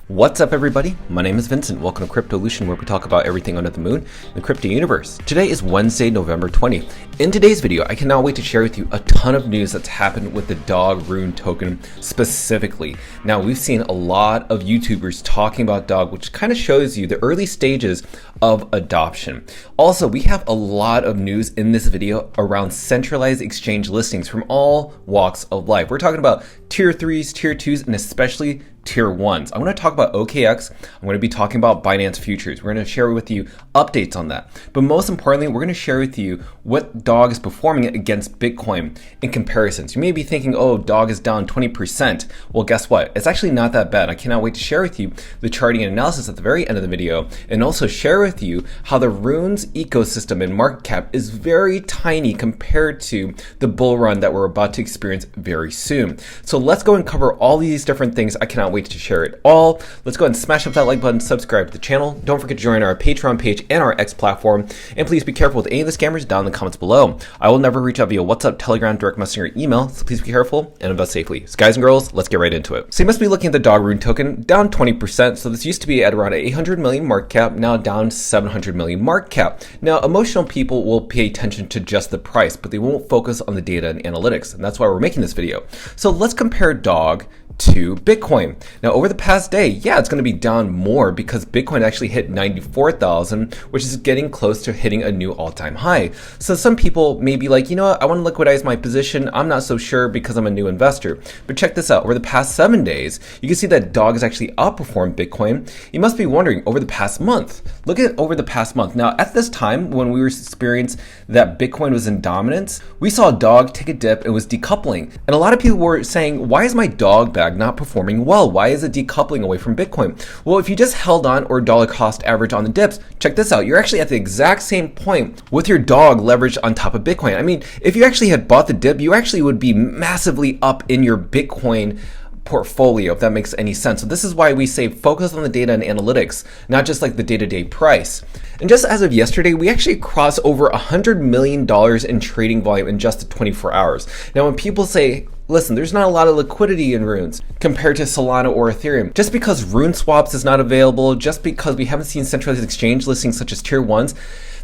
What's up, everybody? My name is Vincent. Welcome to Cryptolution, where we talk about everything under the moon in the crypto universe. Today is Wednesday, November 20th. In today's video, I cannot wait to share with you a ton of news that's happened with the Dog Rune token specifically. Now, we've seen a lot of YouTubers talking about Dog, which kind of shows you the early stages of adoption. Also, we have a lot of news in this video around centralized exchange listings from all walks of life. We're talking about tier 3s, tier 2s, and especially tier 1s. I'm going to talk about OKX. I'm going to be talking about Binance futures. We're going to share with you updates on that. But most importantly, we're going to share with you what Dog is performing against Bitcoin in comparisons. You may be thinking, oh, Dog is down 20%. Well, guess what? It's actually not that bad. I cannot wait to share with you the charting and analysis at the very end of the video, and also share with you how the Rune's ecosystem and market cap is very tiny compared to the bull run that we're about to experience very soon. So let's go and cover all these different things. I cannot wait to share it all. Let's go ahead and smash up that like button, subscribe to the channel. Don't forget to join our Patreon page and our X platform. And please be careful with any of the scammers down in the comments below. I will never reach out via WhatsApp, Telegram, direct messaging, or email, so please be careful and invest safely. So guys and girls, let's get right into it. So you must be looking at the Dog Rune token, down 20%. So this used to be at around 800 million market cap, now down 700 million market cap. Now, emotional people will pay attention to just the price, but they won't focus on the data and analytics. And that's why we're making this video. So let's compare Dog to Bitcoin. Now, over the past day, yeah, it's going to be down more because Bitcoin actually hit 94,000, which is getting close to hitting a new all-time high. So some people may be like, you know what, I want to liquidize my position. I'm not so sure because I'm a new investor. But check this out. Over the past 7 days, you can see that Dog has actually outperformed Bitcoin. You must be wondering, over the past month, look at over the past month. Now, at this time, when we were experiencing that Bitcoin was in dominance, we saw Dog take a dip and was decoupling. And a lot of people were saying, why is my Dog bag not performing well? Why is it decoupling away from Bitcoin? Well, if you just held on or dollar cost average on the dips, check this out. You're actually at the exact same point with your Dog leveraged on top of Bitcoin. I mean, if you actually had bought the dip, you actually would be massively up in your Bitcoin portfolio, if that makes any sense. So this is why we say focus on the data and analytics, not just like the day-to-day price. And just as of yesterday, we actually crossed over $100 million in trading volume in just 24 hours. Now, when people say, listen, there's not a lot of liquidity in Runes compared to Solana or Ethereum, just because Rune swaps is not available, just because we haven't seen centralized exchange listings such as tier 1s,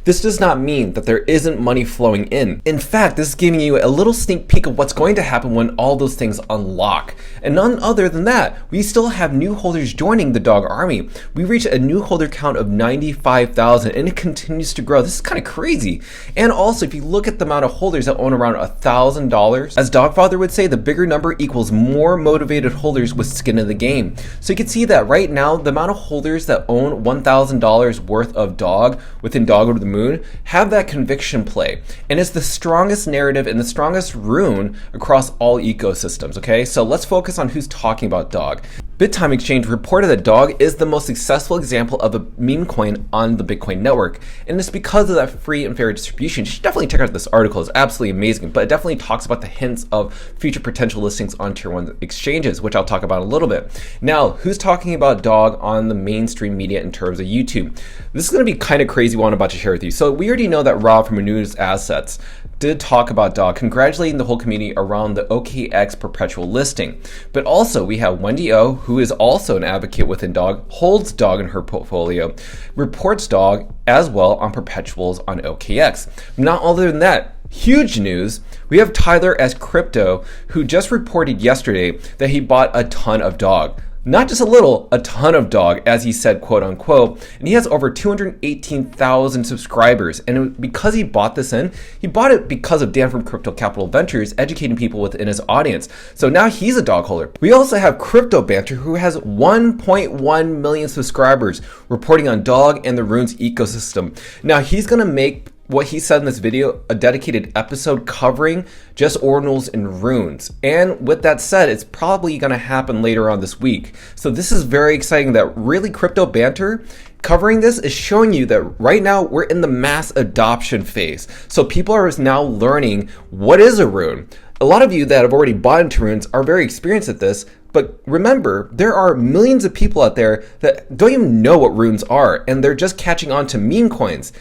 this does not mean that there isn't money flowing in. In fact, this is giving you a little sneak peek of what's going to happen when all those things unlock. And none other than that, we still have new holders joining the Dog army. We reached a new holder count of 95,000 and it continues to grow. This is kind of crazy. And also, if you look at the amount of holders that own around $1,000, as Dogfather would say, the bigger number equals more motivated holders with skin in the game. So you can see that right now, the amount of holders that own $1,000 worth of Dog within Dog Over the Moon have that conviction play, and it's the strongest narrative and the strongest rune across all ecosystems. Okay, so let's focus on who's talking about Dog. BitTime Exchange reported that Dog is the most successful example of a meme coin on the Bitcoin network, and it's because of that free and fair distribution. You should definitely check out this article. It's absolutely amazing, but it definitely talks about the hints of future potential listings on tier 1 exchanges, which I'll talk about in a little bit. Now, who's talking about Dog on the mainstream media in terms of YouTube? This is going to be kind of crazy what I'm about to share with you. So we already know that Rob from Renews Assets did talk about Dog, congratulating the whole community around the OKX perpetual listing. But also we have Wendy O, who is also an advocate within Dog, holds Dog in her portfolio, reports Dog as well on perpetuals on OKX. Not other than that, huge news, we have Tyler S. Crypto, who just reported yesterday that he bought a ton of Dog. Not just a little, a ton of Dog, as he said, quote unquote, and he has over 218,000 subscribers. And because he bought this in, he bought it because of Dan from Crypto Capital Ventures educating people within his audience. So now he's a Dog holder. We also have Crypto Banter, who has 1.1 million subscribers, reporting on Dog and the Runes ecosystem. Now he's gonna make what he said in this video, a dedicated episode covering just Ordinals and Runes. And with that said, it's probably going to happen later on this week. So this is very exciting that really Crypto Banter covering this is showing you that right now we're in the mass adoption phase. So people are now learning what is a Rune. A lot of you that have already bought into Runes are very experienced at this, but remember, there are millions of people out there that don't even know what Runes are, and they're just catching on to meme coins.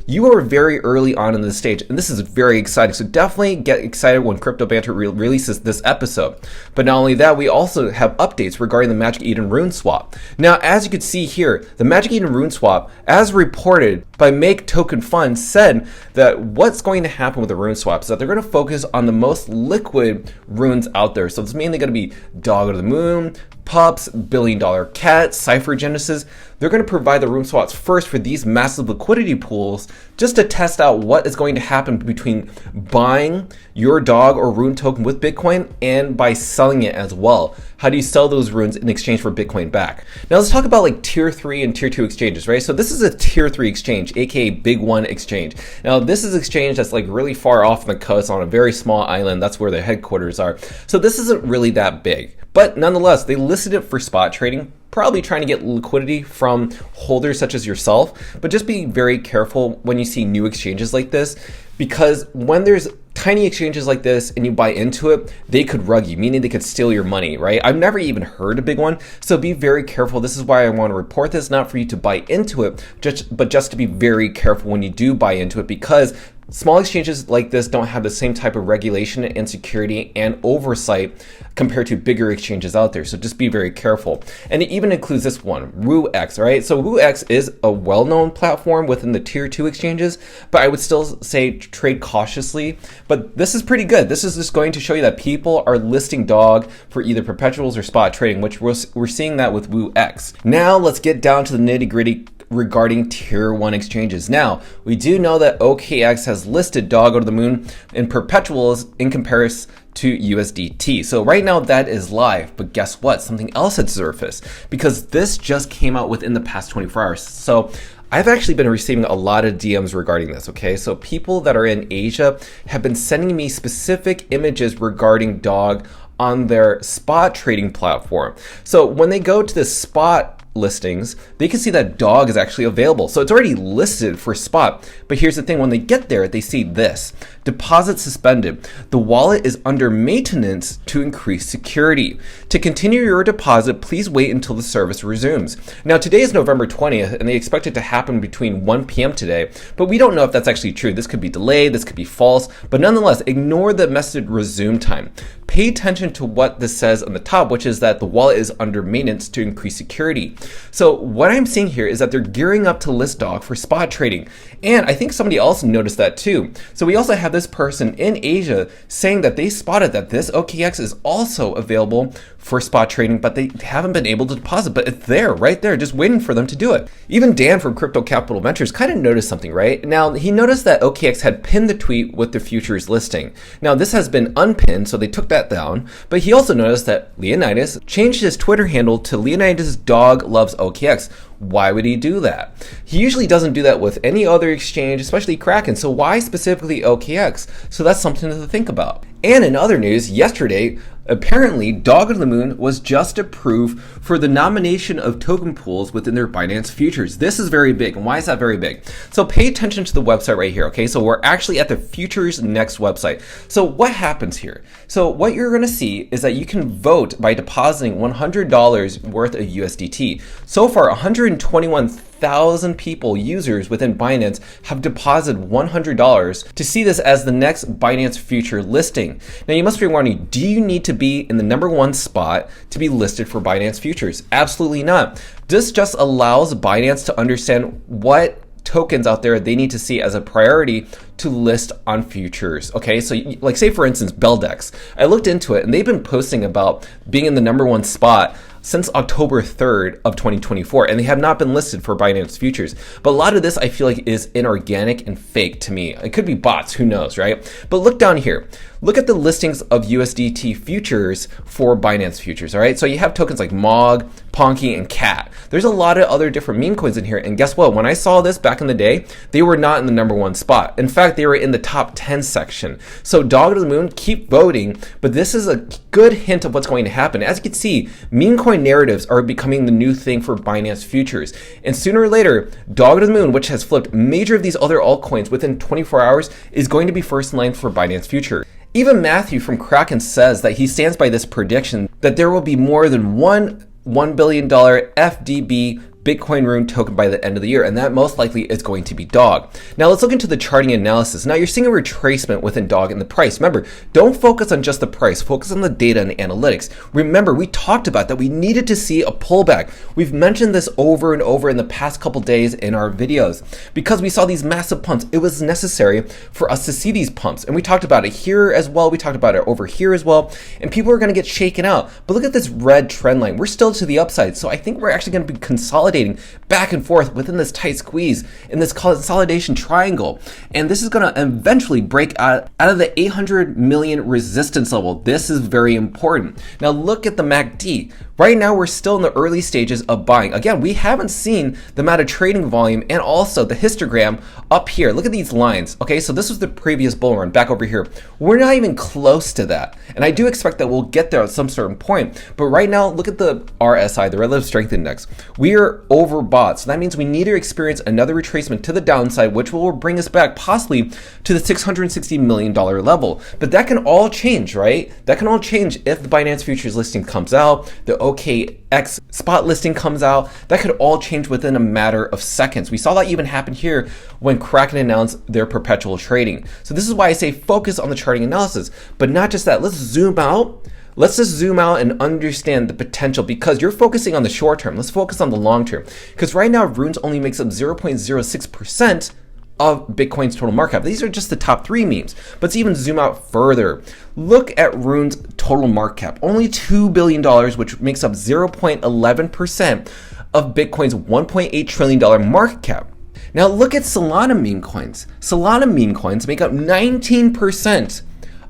you are very early on in this stage, and this is very exciting. So definitely get excited when Crypto Banter releases this episode. But not only that, we also have updates regarding the Magic Eden Rune swap. Now, as you can see here, the Magic Eden Rune swap, as reported by Make Token Fund, said that what's going to happen with the rune swap is that they're going to focus on the most liquid runes out there. So it's mainly going to be Dog of the Moon, Pups, Billion Dollar Cat, Cypher Genesis. They're going to provide the rune swaps first for these massive liquidity pools just to test out what is going to happen between buying your dog or rune token with Bitcoin and by selling it as well. How do you sell those runes in exchange for Bitcoin back? Now let's talk about like tier 3 and tier 2 exchanges, right? So this is a tier 3 exchange, aka Big One exchange. Now this is an exchange that's like really far off on the coast on a very small island. That's where their headquarters are. So this isn't really that big. But nonetheless, they listed it for spot trading, probably trying to get liquidity from holders such as yourself. But just be very careful when you see new exchanges like this, because when there's tiny exchanges like this and you buy into it, they could rug you, meaning they could steal your money, right? I've never even heard a big one, so be very careful. This is why I want to report this, not for you to buy into it, but just to be very careful when you do buy into it, because small exchanges like this don't have the same type of regulation and security and oversight compared to bigger exchanges out there. So just be very careful. And it even includes this one, RueX, right? So RueX is a well-known platform within the tier 2 exchanges, but I would still say trade cautiously. But this is pretty good. This is just going to show you that people are listing dog for either perpetuals or spot trading, which we're seeing that with RueX. Now let's get down to the nitty-gritty regarding tier 1 exchanges. Now, we do know that OKX has listed Dog of the Moon in perpetuals in comparison to USDT. So right now that is live, but guess what? Something else had surfaced, because this just came out within the past 24 hours. So I've actually been receiving a lot of DMs regarding this, okay? So people that are in Asia have been sending me specific images regarding Dog on their spot trading platform. So when they go to the spot listings, they can see that Dog is actually available. So it's already listed for spot. But here's the thing, when they get there, they see this: deposit suspended. The wallet is under maintenance to increase security. To continue your deposit, please wait until the service resumes. Now today is November 20th, and they expect it to happen between 1 p.m. today, but we don't know if that's actually true. This could be delayed, this could be false, but nonetheless, ignore the message resume time. Pay attention to what this says on the top, which is that the wallet is under maintenance to increase security. So what I'm seeing here is that they're gearing up to list Dog for spot trading. And I think somebody else noticed that too. So we also have this person in Asia saying that they spotted that this OKX is also available for spot trading, but they haven't been able to deposit, but it's there, right there, just waiting for them to do it. Even Dan from Crypto Capital Ventures kind of noticed something, right? Now, he noticed that OKX had pinned the tweet with the futures listing. Now, this has been unpinned, so they took that down, but he also noticed that Leonidas changed his Twitter handle to Leonidas Dog Loves OKX. Why would he do that? He usually doesn't do that with any other exchange, especially Kraken, so why specifically OKX? So that's something to think about. And in other news, yesterday, apparently Dog of the Moon was just approved for the nomination of token pools within their Binance futures. This is very big. And why is that very big? So pay attention to the website right here, okay? So we're actually at the Futures Next website. So what happens here? So what you're going to see is that you can vote by depositing $100 worth of USDT. So far, 121,000 people, users within Binance, have deposited $100 to see this as the next Binance future listing. Now you must be wondering, do you need to be in the #1 spot to be listed for Binance futures? Absolutely not. This just allows Binance to understand what tokens out there they need to see as a priority to list on futures. Okay, so like say for instance Beldex. I looked into it and they've been posting about being in the #1 spot since October 3rd of 2024, and they have not been listed for Binance futures. But a lot of this I feel like is inorganic and fake to me. It could be bots, who knows, right? But look down here. Look at the listings of USDT futures for Binance futures, all right? So you have tokens like MOG, Ponky, and CAT. There's a lot of other different meme coins in here, and guess what? When I saw this back in the day, they were not in the #1 spot. In fact, they were in the top 10 section. So Dog of the Moon, keep voting, but this is a good hint of what's going to happen. As you can see, meme coin narratives are becoming the new thing for Binance futures. And sooner or later, Dog of the Moon, which has flipped major of these other altcoins within 24 hours, is going to be first in line for Binance future. Even Matthew from Kraken says that he stands by this prediction that there will be more than $1 billion FDB Bitcoin Rune token by the end of the year, and that most likely is going to be DOG. Now let's look into the charting analysis. Now you're seeing a retracement within DOG in the price. Remember, don't focus on just the price, focus on the data and the analytics. Remember, we talked about that we needed to see a pullback. We've mentioned this over and over in the past couple days in our videos because we saw these massive pumps. It was necessary for us to see these pumps, and we talked about it here as well. We talked about it over here as well, and people are going to get shaken out. But look at this red trend line. We're still to the upside, so I think we're actually going to be consolidating back and forth within this tight squeeze in this consolidation triangle, and this is going to eventually break out of the 800 million resistance level. This is very important. Now look at the MACD. Right now we're still in the early stages of buying. Again, we haven't seen the amount of trading volume and also the histogram up here. Look at these lines. Okay, so this was the previous bull run back over here. We're not even close to that, and I do expect that we'll get there at some certain point. But right now, look at the RSI, the Relative Strength Index. We are overbought, so that means we need to experience another retracement to the downside, which will bring us back possibly to the $660 million level. But that can all change, right? That can all change if the Binance Futures listing comes out, the OKX spot listing comes out. That could all change within a matter of seconds. We saw that even happen here when Kraken announced their perpetual trading. So this is why I say focus on the charting analysis, but not just that. Let's zoom out. Let's just zoom out and understand the potential, because you're focusing on the short term. Let's focus on the long term, because right now Runes only makes up 0.06% of Bitcoin's total market cap. These are just the top 3 memes. But let's even zoom out further. Look at Rune's total market cap, only $2 billion, which makes up 0.11% of Bitcoin's $1.8 trillion market cap. Now look at Solana meme coins. Solana meme coins make up 19%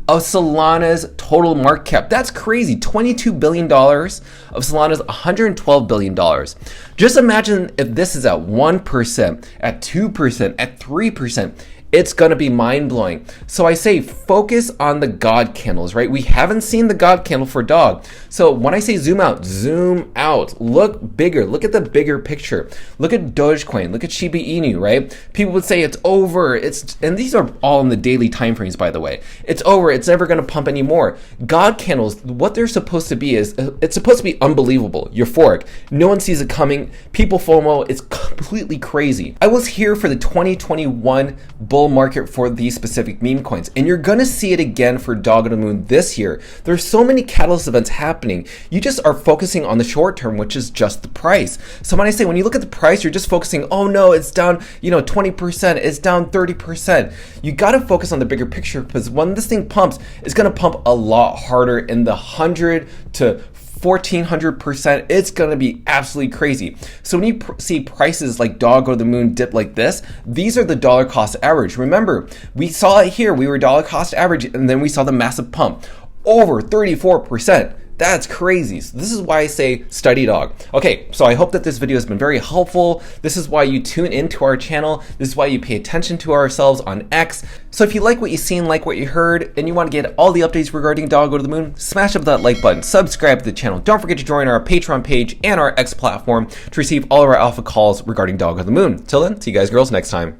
of Solana's total market cap. That's crazy. $22 billion of Solana's $112 billion. Just imagine if this is at 1%, at 2%, at 3%. It's going to be mind-blowing. So I say focus on the God candles, right? We haven't seen the God candle for DOG. So when I say zoom out, look bigger, look at the bigger picture. Look at Dogecoin, look at Shiba Inu, right? People would say it's over, and these are all in the daily time frames, by the way. It's over, it's never going to pump anymore. God candles, what they're supposed to be is, it's supposed to be unbelievable, euphoric. No one sees it coming. People FOMO, it's completely crazy. I was here for the 2021 bull market for these specific meme coins, and you're gonna see it again for Dog on the Moon this year. There's so many catalyst events happening. You just are focusing on the short term, which is just the price. So when I say, when you look at the price, you're just focusing, oh no, it's down 20%, it's down 30%. You gotta focus on the bigger picture, because when this thing pumps, it's gonna pump a lot harder in the 100 to 1400%. It's going to be absolutely crazy. So when you see prices like Dog or the Moon dip like this, these are the dollar cost average. Remember, we saw it here. We were dollar cost average, and then we saw the massive pump over 34%. That's crazy. So this is why I say study Dog. Okay, so I hope that this video has been very helpful. This is why you tune into our channel. This is why you pay attention to ourselves on X. So if you like what you've seen, like what you heard, and you want to get all the updates regarding Dog Go to the Moon, smash up that like button, subscribe to the channel. Don't forget to join our Patreon page and our X platform to receive all of our alpha calls regarding Dog Go to the Moon. Till then, see you guys girls next time.